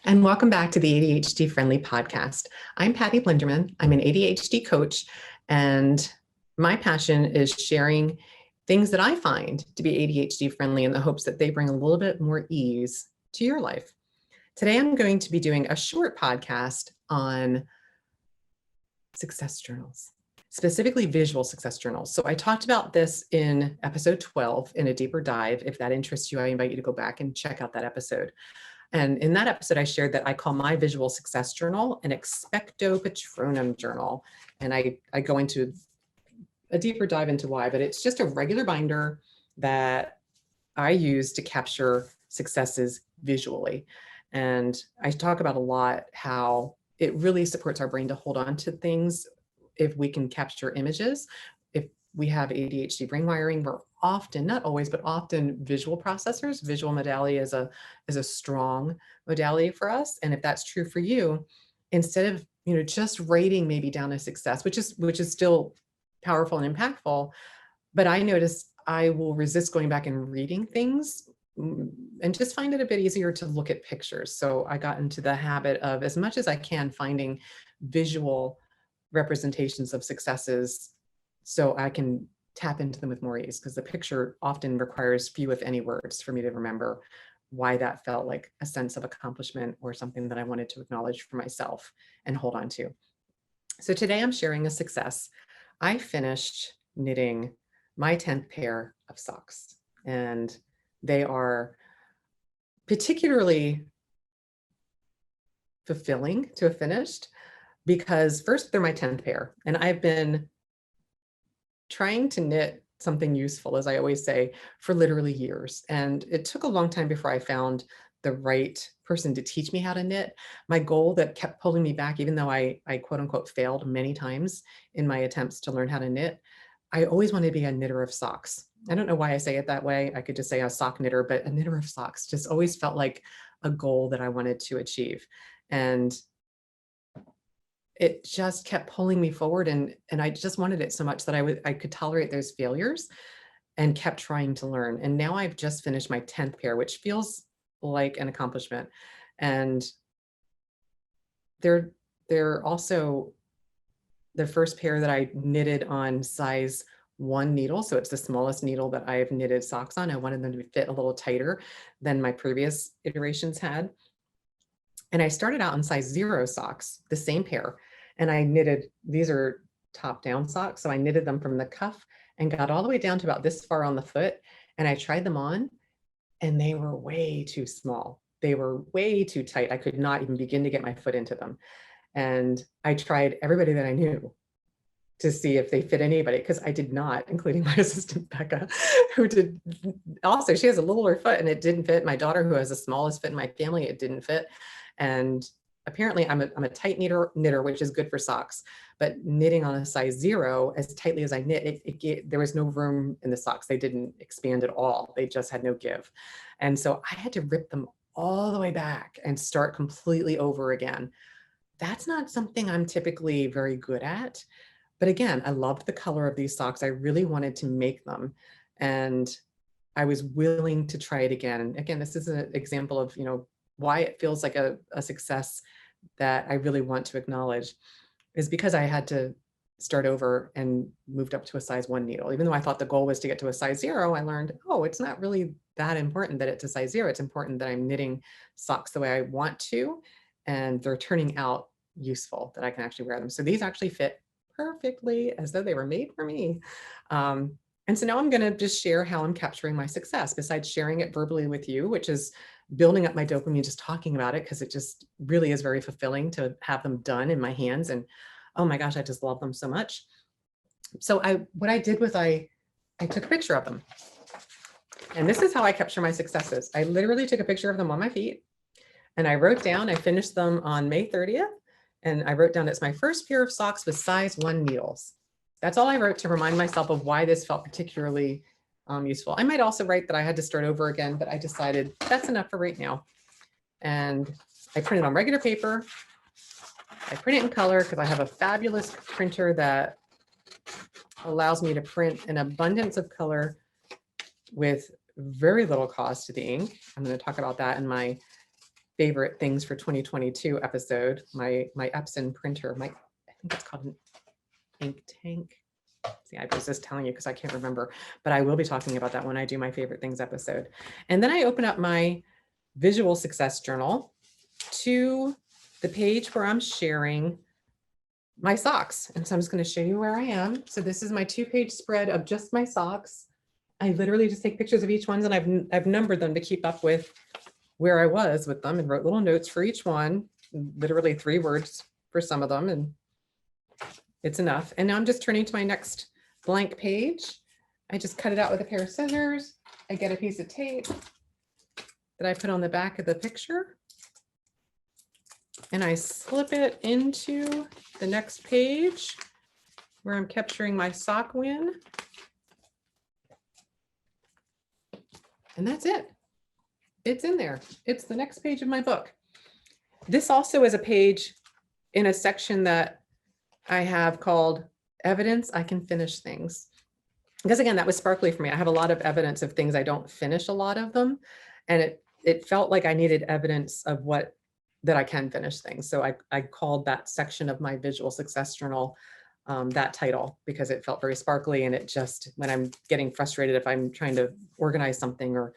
and welcome back to the ADHD Friendly podcast. I'm Patty Blinderman. I'm an ADHD coach, and my passion is sharing things that I find to be ADHD friendly in the hopes that they bring a little bit more ease to your life. Today, I'm going to be doing a short podcast on success journals, specifically visual success journals. So I talked about this in episode 12 in a deeper dive. If that interests you, I invite you to go back and check out that episode. And in that episode, I shared that I call my visual success journal an expecto patronum journal. And I go into a deeper dive into why, but it's just a regular binder that I use to capture successes visually. And I talk about a lot how it really supports our brain to hold on to things if we can capture images. If we have ADHD brain wiring, we're often, not always, but often visual processors. Visual modality is a strong modality for us. And if that's true for you, instead of just writing maybe down a success, which is still powerful and impactful, but I noticed I will resist going back and reading things and just find it a bit easier to look at pictures. So I got into the habit of, as much as I can, finding visual representations of successes so I can tap into them with more ease, because the picture often requires few, if any, words for me to remember why that felt like a sense of accomplishment or something that I wanted to acknowledge for myself and hold on to. So today I'm sharing a success. I finished knitting my 10th pair of socks, and they are particularly fulfilling to have finished because, first, they're my 10th pair, and I've been trying to knit something useful, as I always say, for literally years. And it took a long time before I found the right person to teach me how to knit. My goal that kept pulling me back, even though I quote unquote failed many times in my attempts to learn how to knit, I always wanted to be a knitter of socks. I don't know why I say it that way. I could just say a sock knitter, but a knitter of socks just always felt like a goal that I wanted to achieve. And it just kept pulling me forward, and I just wanted it so much that I could tolerate those failures and kept trying to learn. And now I've just finished my 10th pair, which feels like an accomplishment. And they're also the first pair that I knitted on size 1 needle. So it's the smallest needle that I've knitted socks on. I wanted them to fit a little tighter than my previous iterations had. And I started out on size 0 socks, the same pair. And I knitted, these are top down socks. So I knitted them from the cuff and got all the way down to about this far on the foot. And I tried them on, and they were way too small. They were way too tight. I could not even begin to get my foot into them. And I tried everybody that I knew to see if they fit anybody, because I did not, including my assistant Becca, who did also, she has a littler foot and it didn't fit. My daughter, who has the smallest foot in my family, it didn't fit. And apparently I'm a tight knitter, which is good for socks, but knitting on a size 0, as tightly as I knit, there was no room in the socks. They didn't expand at all. They just had no give. And so I had to rip them all the way back and start completely over again. That's not something I'm typically very good at. But again, I loved the color of these socks. I really wanted to make them, and I was willing to try it again. And again, this is an example of, why it feels like a success that I really want to acknowledge, is because I had to start over and moved up to a size 1 needle. Even though I thought the goal was to get to a size 0, I learned, oh, it's not really that important that it's a size 0. It's important that I'm knitting socks the way I want to, and they're turning out useful, that I can actually wear them. So these actually fit perfectly, as though they were made for me. And so now I'm going to just share how I'm capturing my success, besides sharing it verbally with you, which is building up my dopamine just talking about it, because it just really is very fulfilling to have them done in my hands. And oh my gosh, I just love them so much. So what I did was I took a picture of them. And this is how I capture my successes. I literally took a picture of them on my feet, and I wrote down, I finished them on May 30th. And I wrote down, it's my first pair of socks with size 1 needles. That's all I wrote to remind myself of why this felt particularly useful. I might also write that I had to start over again, but I decided that's enough for right now. And I printed on regular paper. I print it in color because I have a fabulous printer that allows me to print an abundance of color with very little cost to the ink. I'm going to talk about that in my favorite things for 2022 episode, my Epson printer, I think it's called an ink tank. See, I was just telling you because I can't remember, but I will be talking about that when I do my favorite things episode. And then I open up my visual success journal to the page where I'm sharing my socks. And so I'm just going to show you where I am. So this is my 2-page spread of just my socks. I literally just take pictures of each one, and I've numbered them to keep up with where I was with them, and wrote little notes for each one, literally 3 words for some of them, and it's enough. And now I'm just turning to my next blank page. I just cut it out with a pair of scissors. I get a piece of tape that I put on the back of the picture, and I slip it into the next page where I'm capturing my sock win. And that's it. It's in there. It's the next page of my book. This also is a page in a section that I have called Evidence I Can Finish Things. Because again, that was sparkly for me. I have a lot of evidence of things I don't finish a lot of them. And it felt like I needed evidence of that I can finish things. So I called that section of my visual success journal that title, because it felt very sparkly, and it just, when I'm getting frustrated, if I'm trying to organize something or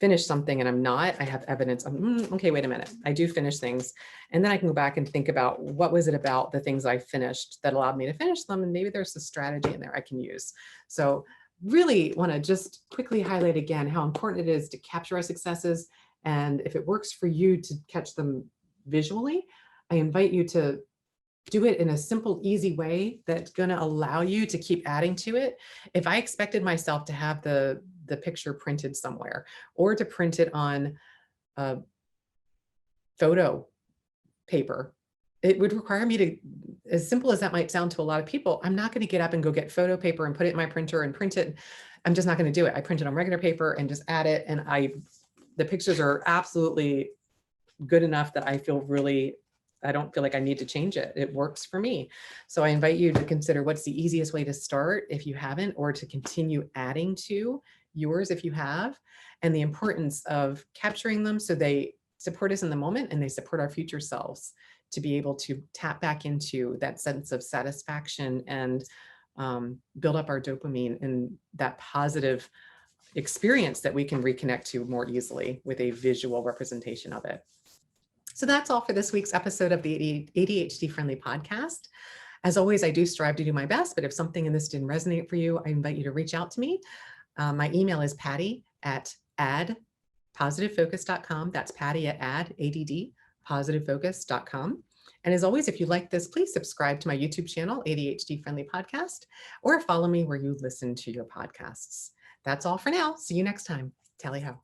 finish something and I'm not, I have evidence of, okay, wait a minute, I do finish things. And then I can go back and think about what was it about the things I finished that allowed me to finish them. And maybe there's a strategy in there I can use. So really want to just quickly highlight again how important it is to capture our successes. And if it works for you to catch them visually, I invite you to do it in a simple, easy way that's going to allow you to keep adding to it. If I expected myself to have the picture printed somewhere, or to print it on a photo paper, it would require me to, as simple as that might sound to a lot of people, I'm not going to get up and go get photo paper and put it in my printer and print it. I'm just not going to do it. I print it on regular paper and just add it. And the pictures are absolutely good enough that I don't feel like I need to change it. It works for me. So I invite you to consider what's the easiest way to start if you haven't, or to continue adding to yours if you have, and the importance of capturing them so they support us in the moment and they support our future selves, to be able to tap back into that sense of satisfaction and build up our dopamine and that positive experience that we can reconnect to more easily with a visual representation of it. So that's all for this week's episode of the ADHD Friendly podcast. As always, I do strive to do my best, but if something in this didn't resonate for you, I invite you to reach out to me. My email is patty@addpositivefocus.com. That's patty@addpositivefocus.com. And as always, if you like this, please subscribe to my YouTube channel, ADHD Friendly Podcast, or follow me where you listen to your podcasts. That's all for now. See you next time. Tally ho.